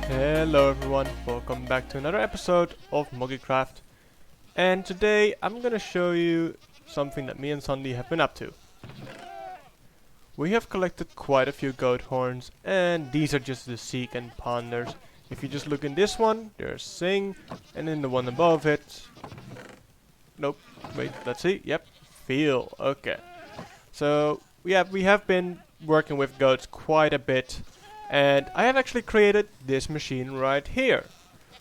Hello everyone, welcome back to another episode of Moggycraft. And today I'm gonna show you something that me and Sandy have been up to. We have collected quite a few goat horns, and these are just the seek and ponders. If you just look in this one, there's sing, and in the one above it... Nope, wait, let's see, yep, feel, okay. So, yeah, we have been working with goats quite a bit. And I have actually created this machine right here,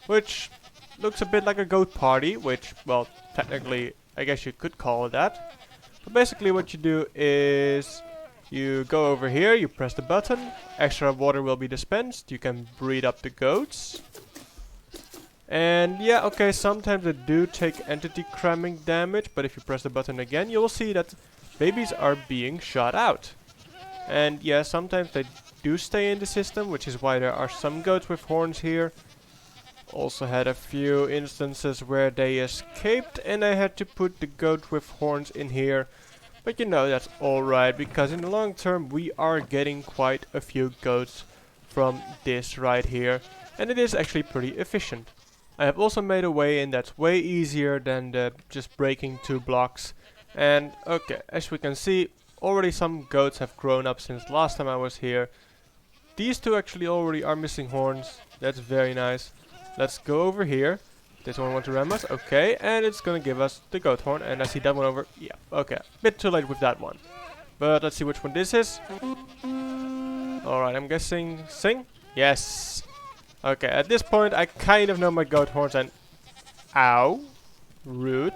which looks a bit like a goat party, which, well, technically, I guess you could call it that. But basically what you do is you go over here, you press the button, extra water will be dispensed, you can breed up the goats. And yeah, okay, sometimes they do take entity cramming damage, but if you press the button again, you will see that babies are being shot out. And yeah, sometimes they do stay in the system, which is why there are some goats with horns here. Also had a few instances where they escaped and I had to put the goat with horns in here. But you know, that's alright, because in the long term we are getting quite a few goats from this right here. And it is actually pretty efficient. I have also made a way in that's way easier than the just breaking 2 blocks. And okay, as we can see, already some goats have grown up since last time I was here. These two actually already are missing horns. That's very nice. Let's go over here. This one wants to ram us. Okay, and it's gonna give us the goat horn. And I see that one over. Yeah, okay. Bit too late with that one. But let's see which one this is. Alright, I'm guessing sing? Yes. Okay, at this point I kind of know my goat horns and... Ow. Rude.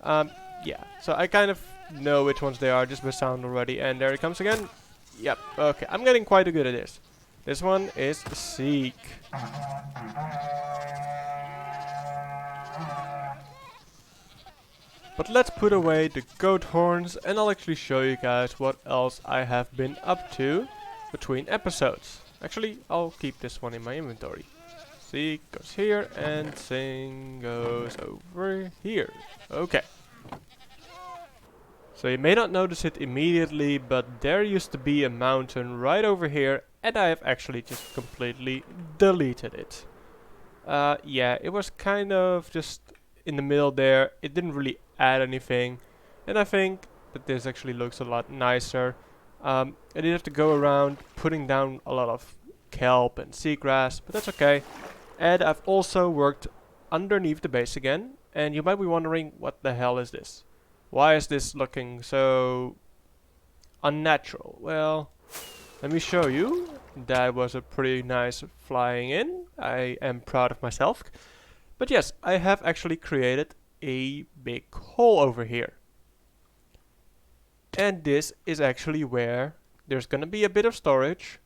Yeah, so I kind of know which ones they are just by sound already. And there it comes again. Yep, okay, I'm getting quite good at this. This one is seek. But let's put away the goat horns and I'll actually show you guys what else I have been up to between episodes. Actually, I'll keep this one in my inventory. Seek goes here and sing goes over here. Okay. So you may not notice it immediately, but there used to be a mountain right over here, and I have actually just completely deleted it. Yeah, it was kind of just in the middle there. It didn't really add anything, and I think that this actually looks a lot nicer. I did have to go around putting down a lot of kelp and seagrass, but that's okay. And I've also worked underneath the base again, and you might be wondering, what the hell is this? Why is this looking so unnatural? Well, let me show you. That was a pretty nice flying in. I am proud of myself. But yes, I have actually created a big hole over here. And this is actually where there's gonna be a bit of storage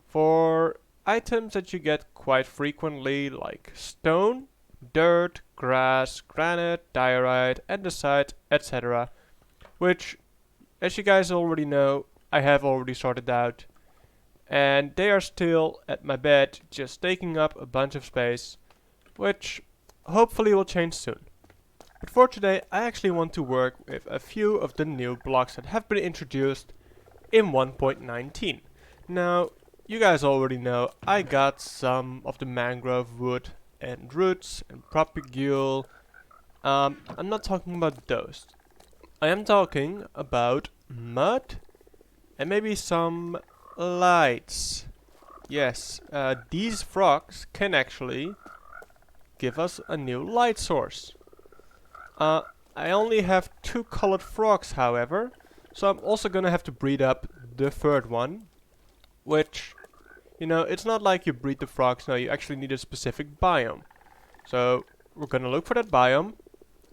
for items that you get quite frequently, like stone, dirt, grass, granite, diorite, andesite, etc. Which, as you guys already know, I have already sorted out. And they are still at my bed, just taking up a bunch of space, which hopefully will change soon. But for today, I actually want to work with a few of the new blocks that have been introduced in 1.19. Now, you guys already know I got some of the mangrove wood and roots and propagule. I'm not talking about those. I am talking about mud and maybe some lights. Yes, these frogs can actually give us a new light source. I only have 2 colored frogs, however, so I'm also gonna have to breed up the third one, which, you know, it's not like you breed the frogs, no, you actually need a specific biome. So, we're gonna look for that biome.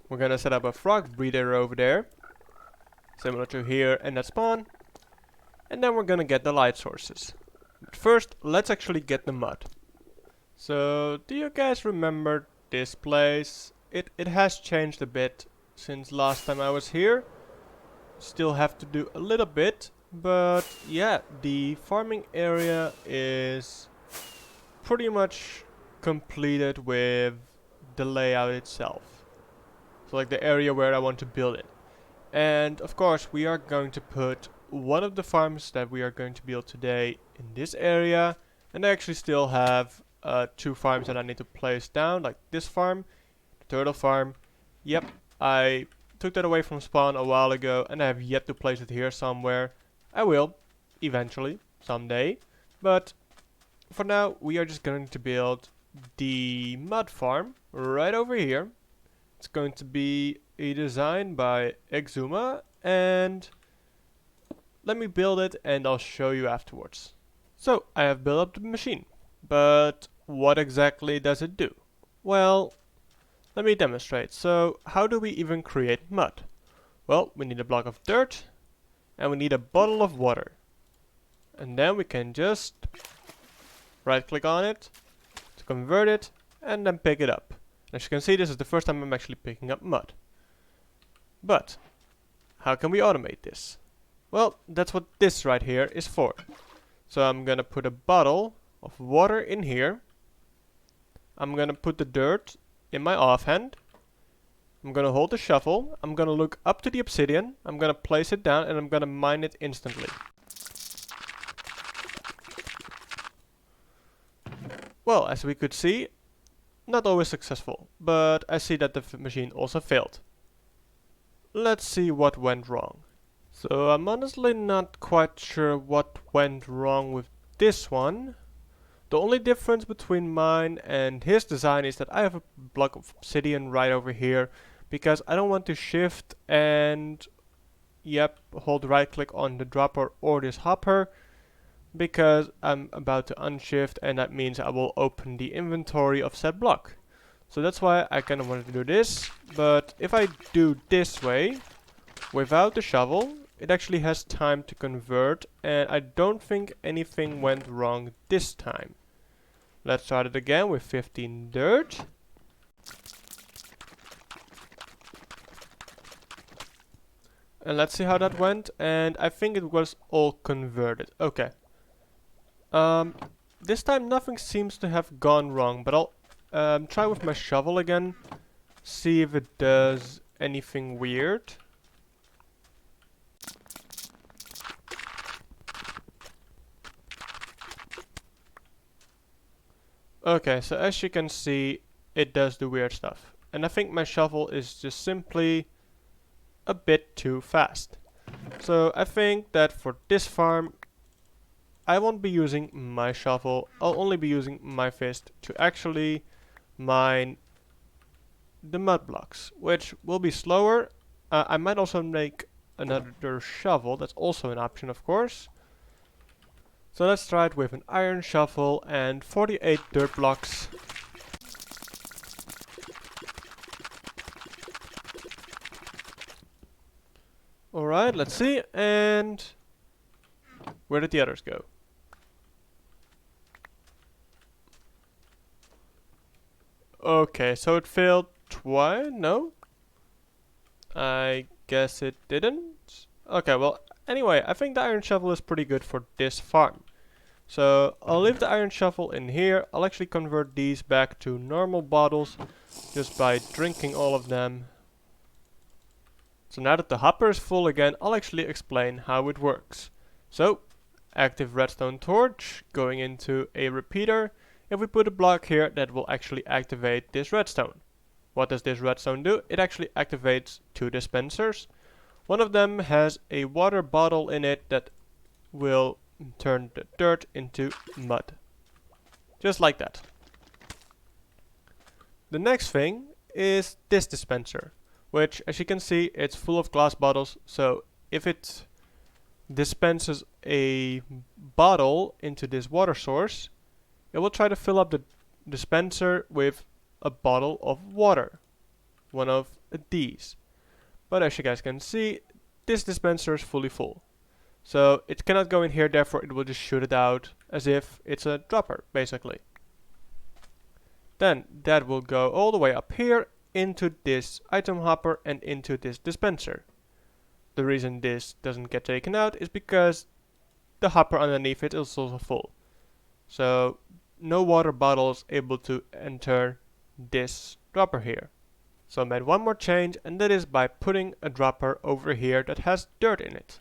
We're gonna set up a frog breeder over there, similar to here and that spawn. And then we're gonna get the light sources. But first, let's actually get the mud. So, do you guys remember this place? It has changed a bit since last time I was here. Still have to do a little bit. But yeah, the farming area is pretty much completed with the layout itself. So like the area where I want to build it. And of course we are going to put one of the farms that we are going to build today in this area. And I actually still have 2 farms that I need to place down, like this farm, the turtle farm. Yep, I took that away from spawn a while ago and I have yet to place it here somewhere. I will, eventually, someday. But for now, we are just going to build the mud farm right over here. It's going to be a design by Exuma, and let me build it and I'll show you afterwards. So, I have built up the machine, but what exactly does it do? Well, let me demonstrate. So, how do we even create mud? Well, we need a block of dirt, and we need a bottle of water. And then we can just right click on it to convert it, and then pick it up. As you can see, this is the first time I'm actually picking up mud. But, how can we automate this? Well, that's what this right here is for. So I'm gonna put a bottle of water in here. I'm gonna put the dirt in my offhand. I'm gonna hold the shovel. I'm gonna look up to the obsidian. I'm gonna place it down and I'm gonna mine it instantly. Well, as we could see, not always successful, but I see that the machine also failed. Let's see what went wrong. So I'm honestly not quite sure what went wrong with this one. The only difference between mine and his design is that I have a block of obsidian right over here because I don't want to shift and hold right click on the dropper or this hopper because I'm about to unshift and that means I will open the inventory of said block. So that's why I kind of wanted to do this, but if I do this way without the shovel, it actually has time to convert and I don't think anything went wrong this time. Let's start it again with 15 dirt. And let's see how that went, and I think it was all converted. Okay. This time nothing seems to have gone wrong, but I'll try with my shovel again, see if it does anything weird. Okay, so as you can see, it does the weird stuff. And I think my shovel is just simply a bit too fast. So I think that for this farm, I won't be using my shovel. I'll only be using my fist to actually mine the mud blocks, which will be slower. I might also make another shovel. That's also an option, of course. So let's try it with an iron shovel and 48 dirt blocks. Alright, let's see. And where did the others go? Okay, so it failed twice? No? I guess it didn't? Okay, well, anyway, I think the iron shovel is pretty good for this farm. So, I'll leave the iron shovel in here. I'll actually convert these back to normal bottles just by drinking all of them. So now that the hopper is full again, I'll actually explain how it works. So, active redstone torch going into a repeater. If we put a block here, that will actually activate this redstone. What does this redstone do? It actually activates 2 dispensers. One of them has a water bottle in it that will turn the dirt into mud. Just like that. The next thing is this dispenser, which as you can see, it's full of glass bottles. So if it dispenses a bottle into this water source, it will try to fill up the dispenser with a bottle of water. One of these. But as you guys can see, this dispenser is fully full. So it cannot go in here, therefore it will just shoot it out as if it's a dropper, basically. Then that will go all the way up here into this item hopper and into this dispenser. The reason this doesn't get taken out is because the hopper underneath it is also full. So no water bottle is able to enter this dropper here. So I made one more change, and that is by putting a dropper over here that has dirt in it.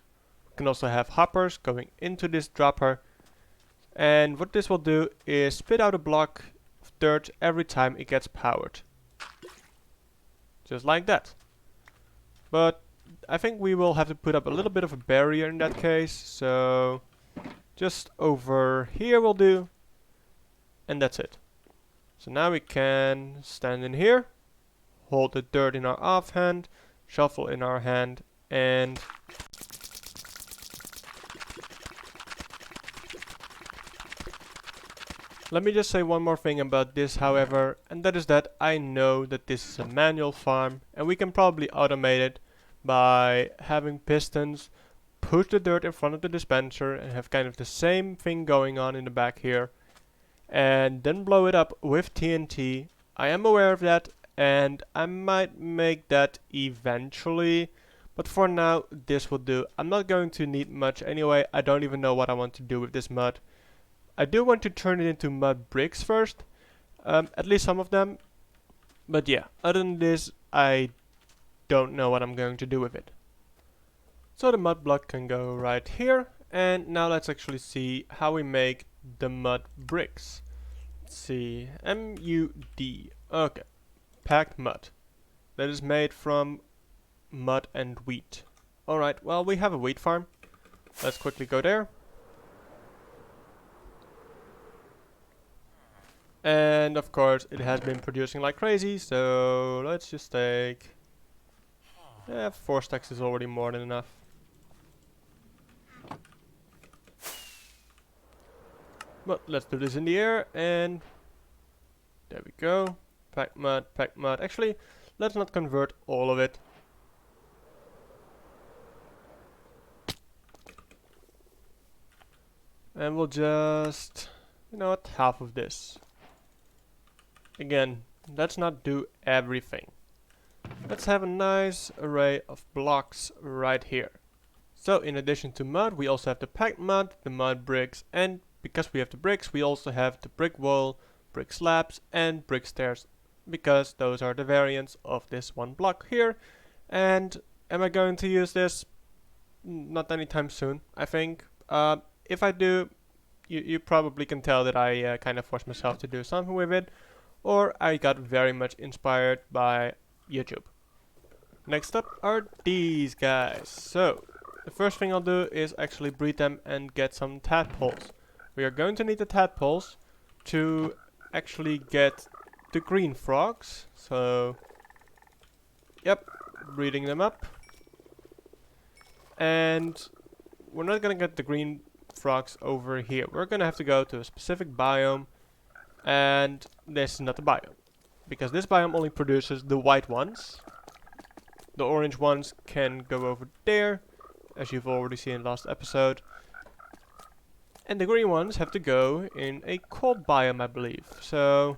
We can also have hoppers going into this dropper And what this will do is spit out a block of dirt every time it gets powered. Just like that. But I think we will have to put up a little bit of a barrier in that case. So just over here will do. And that's it. So now we can stand in here, hold the dirt in our offhand, shovel in our hand, and let me just say one more thing about this, however, and that is that I know that this is a manual farm, and we can probably automate it by having pistons push the dirt in front of the dispenser and have kind of the same thing going on in the back here, and then blow it up with TNT. I am aware of that, and I might make that eventually, but for now this will do. I'm not going to need much anyway. I don't even know what I want to do with this mud. I do want to turn it into mud bricks first, at least some of them, but yeah, other than this I don't know what I'm going to do with it. So the mud block can go right here, and now let's actually see how we make the mud bricks. Let's see, MUD, okay, packed mud, that is made from mud and wheat. Alright, well we have a wheat farm, let's quickly go there. And of course it has been producing like crazy, so let's just take 4 stacks is already more than enough. But let's do this in the air, and there we go. Pack mud, pack mud. Actually, let's not convert all of it. And we'll just, you know what, half of this. Again, let's not do everything. Let's have a nice array of blocks right here. So in addition to mud, we also have the packed mud, the mud bricks, and because we have the bricks, we also have the brick wall, brick slabs, and brick stairs, because those are the variants of this one block here. And am I going to use this? Not anytime soon, I think. If I do, you probably can tell that I kind of forced myself to do something with it, or I got very much inspired by YouTube. Next up are these guys. So the first thing I'll do is actually breed them and get some tadpoles. We are going to need the tadpoles to actually get the green frogs. So yep, breeding them up. And we're not gonna get the green frogs over here. We're gonna have to go to a specific biome, and this is not the biome, because this biome only produces the white ones. The orange ones can go over there, as you've already seen in the last episode. And the green ones have to go in a cold biome, I believe. So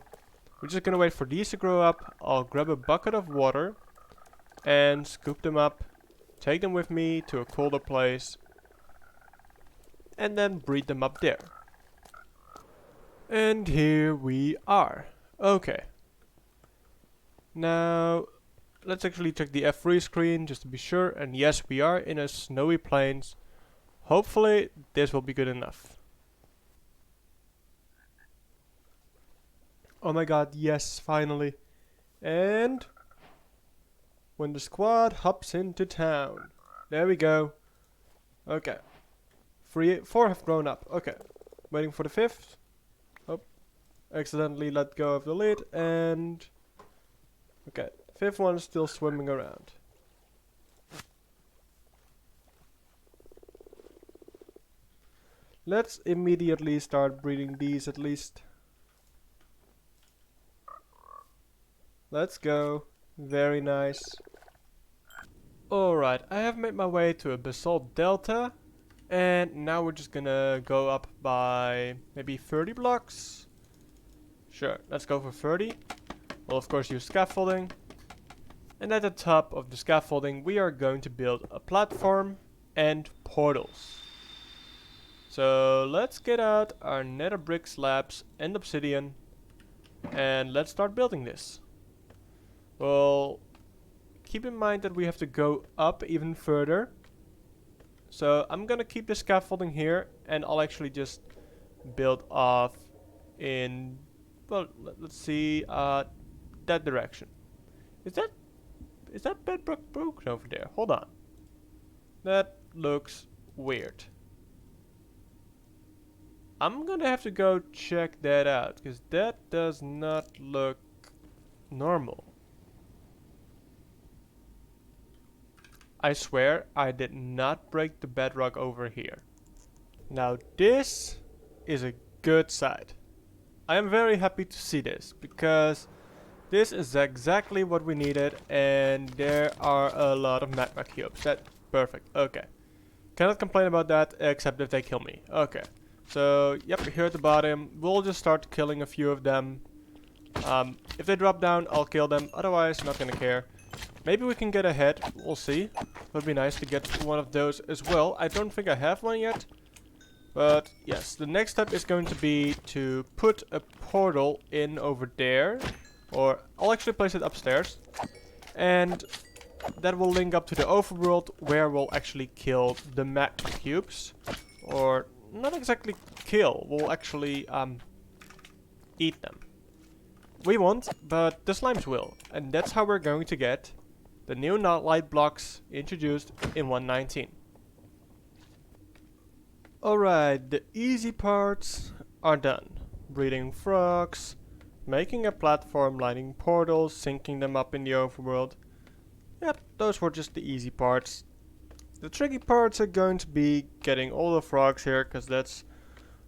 we're just gonna wait for these to grow up. I'll grab a bucket of water and scoop them up, take them with me to a colder place, and then breed them up there. And here we are. Okay. Now let's actually check the F3 screen just to be sure, and yes, we are in a snowy plains. Hopefully this will be good enough. Oh my god, yes, finally. And when the squad hops into town. There we go. Okay. 4 have grown up. Okay. Waiting for the 5th. Oh. Accidentally let go of the lid, and okay. 5th one is still swimming around. Let's immediately start breeding these at least. Let's go. Very nice. Alright, I have made my way to a basalt delta, and now we're just gonna go up by maybe 30 blocks. Sure, let's go for 30. We'll of course use scaffolding. And at the top of the scaffolding we are going to build a platform and portals. So let's get out our nether brick slabs and obsidian, and let's start building this. Well, keep in mind that we have to go up even further. So I'm gonna keep the scaffolding here, and I'll actually just build off in, well, let's see, that direction. Is that bedrock broken over there? Hold on. That looks weird. I'm gonna have to go check that out, because that does not look normal. I swear I did not break the bedrock over here. Now this is a good side. I am very happy to see this, because this is exactly what we needed, and there are a lot of magma cubes. That's perfect. Okay. Cannot complain about that, except if they kill me. Okay. So, yep, here at the bottom, we'll just start killing a few of them. If they drop down, I'll kill them. Otherwise, not gonna care. Maybe we can get a head. We'll see. Would be nice to get one of those as well. I don't think I have one yet. But yes, the next step is going to be to put a portal in over there. Or I'll actually place it upstairs. And that will link up to the overworld where we'll actually kill the magma cubes. Or not exactly kill, we'll actually eat them. We won't, but the slimes will. And that's how we're going to get the new light blocks introduced in 1.19. Alright, the easy parts are done. Breeding frogs, making a platform, lighting portals, sinking them up in the overworld. Yep, those were just the easy parts. The tricky parts are going to be getting all the frogs here, because that's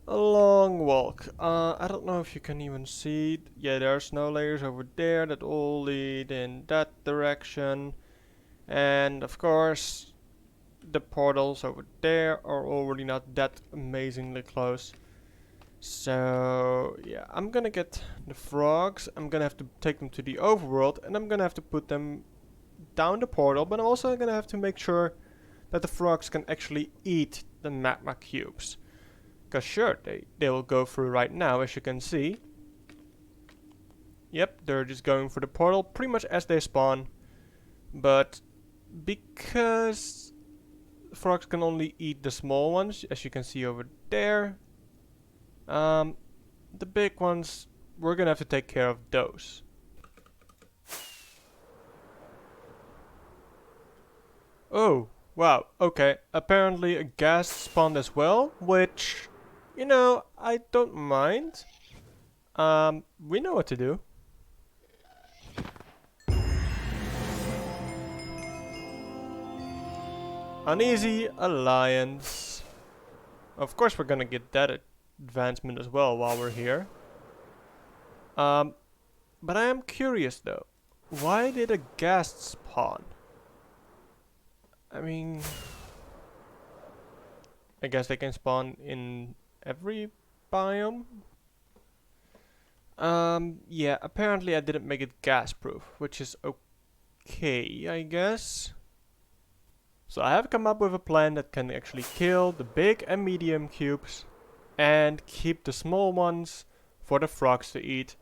a long walk. I don't know if you can even see. Yeah, there are snow layers over there that all lead in that direction. And of course, the portals over there are already not that amazingly close. So yeah, I'm gonna get the frogs. I'm gonna have to take them to the overworld, and I'm gonna have to put them down the portal. But I'm also gonna have to make sure that the frogs can actually eat the magma cubes. Because sure, they will go through right now, as you can see. Yep, they're just going for the portal pretty much as they spawn. But because frogs can only eat the small ones, as you can see over there, the big ones, we're gonna have to take care of those. Oh, wow, okay. Apparently a ghast spawned as well, which, you know, I don't mind. We know what to do. Uneasy alliance. Of course we're gonna get that advancement as well while we're here. But I am curious though. Why did a ghast spawn? I mean, I guess they can spawn in every biome. Yeah, apparently I didn't make it gas proof, which is okay, I guess. So I have come up with a plan that can actually kill the big and medium cubes and keep the small ones for the frogs to eat.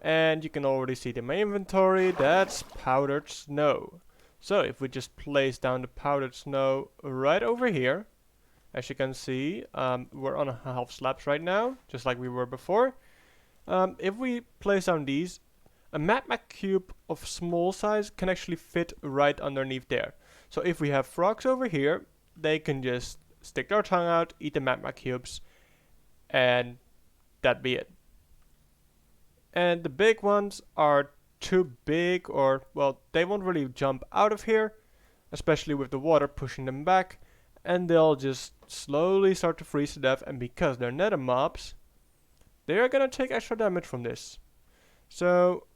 And you can already see it in my inventory, that's powdered snow. So if we just place down the powdered snow right over here, as you can see, we're on a half slabs right now, just like we were before. If we place down these, a magma cube of small size can actually fit right underneath there. So if we have frogs over here, they can just stick their tongue out, eat the magma cubes, and that'd be it. And the big ones are too big, or, well, they won't really jump out of here, especially with the water pushing them back, and they'll just slowly start to freeze to death, and because they're nether mobs, they are gonna take extra damage from this. So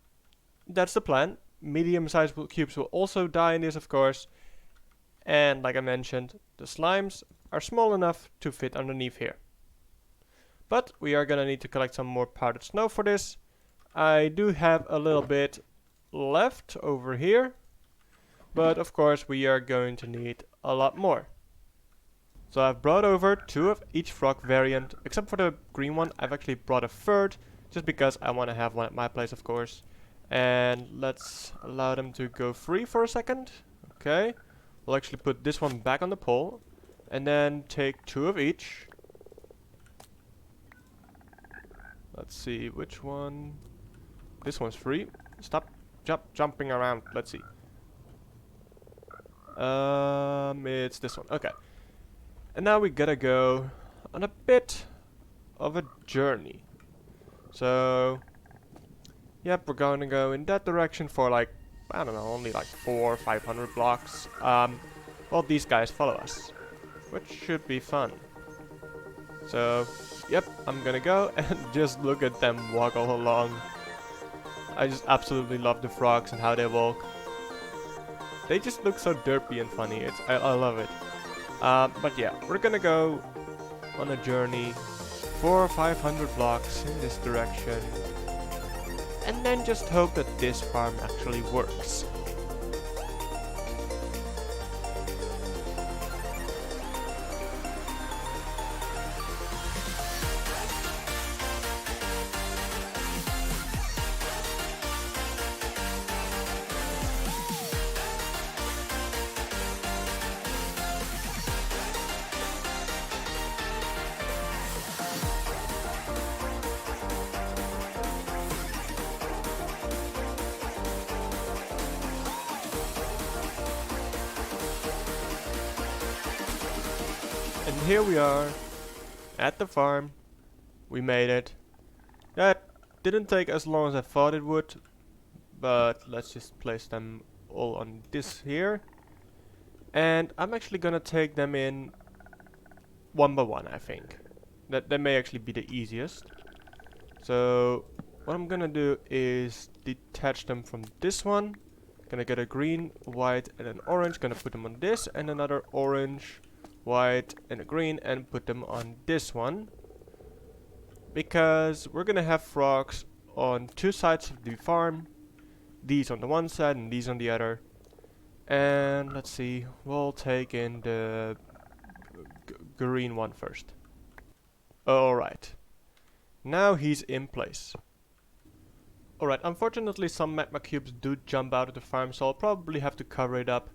that's the plan. Medium-sized cubes will also die in this, of course, and like I mentioned, the slimes are small enough to fit underneath here. But we are gonna need to collect some more powdered snow for this. I do have a little bit left over here, but of course we are going to need a lot more. So I've brought over 2 of each frog variant, except for the green one. I've actually brought a third, just because I want to have one at my place, of course. And let's allow them to go free for a second. Okay, we'll actually put this one back on the pole, and then take 2 of each. Let's see, which one? This one's free. Stop jumping around. Let's see. It's this one. Okay. And now we gotta go on a bit of a journey. So, yep, we're gonna go in that direction for like, I don't know, only like 400 or 500 blocks. Well, these guys follow us, which should be fun. So, yep, I'm gonna go and just look at them walk all along. I just absolutely love the frogs and how they walk. They just look so derpy and funny. I love it. But yeah, we're gonna go on a journey 400 or 500 blocks in this direction, and then just hope that this farm actually works. And here we are at the farm. We made it. That didn't take as long as I thought it would, but let's just place them all on this here. And I'm actually gonna take them in one by one, I think. That may actually be the easiest. So what I'm gonna do is detach them from this one. Gonna get a green, white, and an orange. Gonna put them on this, and another orange, white, and a green, and put them on this one. Because we're gonna have frogs on two sides of the farm. These on the one side and these on the other. And let's see, we'll take in the green one first. Alright. Now he's in place. Alright, unfortunately some magma cubes do jump out of the farm, so I'll probably have to cover it up.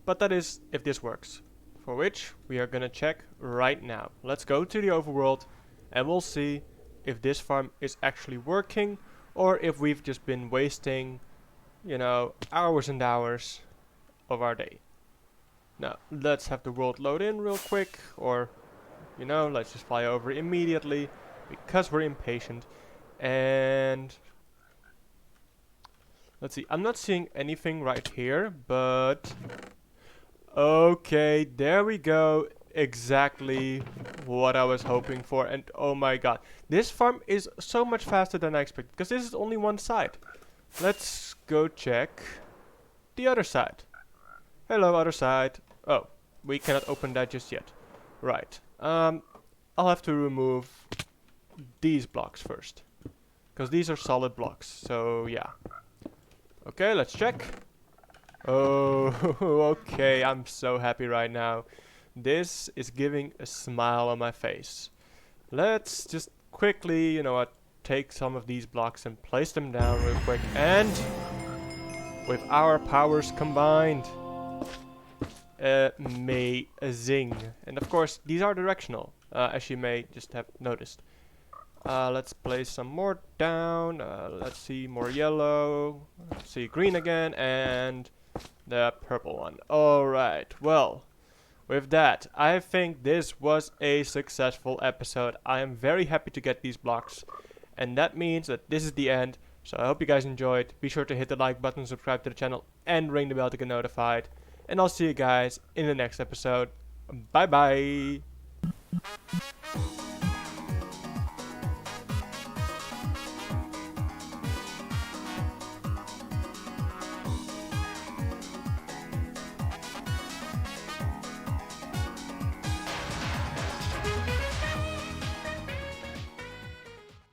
But that is if this works. For which we are gonna check right now. Let's go to the overworld and we'll see if this farm is actually working or if we've just been wasting, you know, hours and hours of our day. Now, let's have the world load in real quick, or, you know, let's just fly over immediately because we're impatient. And let's see, I'm not seeing anything right here, but okay, there we go. Exactly what I was hoping for. And oh my god, this farm is so much faster than I expected, because this is only one side. Let's go check the other side. Hello, other side. Oh, we cannot open that just yet. Right. I'll have to remove these blocks first, because these are solid blocks. So yeah. Okay, let's check. Oh, okay, I'm so happy right now. This is giving a smile on my face. Let's just quickly, you know what, take some of these blocks and place them down real quick. And with our powers combined, amazing. And of course, these are directional, as you may just have noticed. Let's place some more down. Let's see, more yellow. Let's see, green again, and the purple one. Alright, well, with that, I think this was a successful episode. I am very happy to get these blocks, and that means that this is the end. So I hope you guys enjoyed. Be sure to hit the like button, subscribe to the channel, and ring the bell to get notified. And I'll see you guys in the next episode. Bye bye!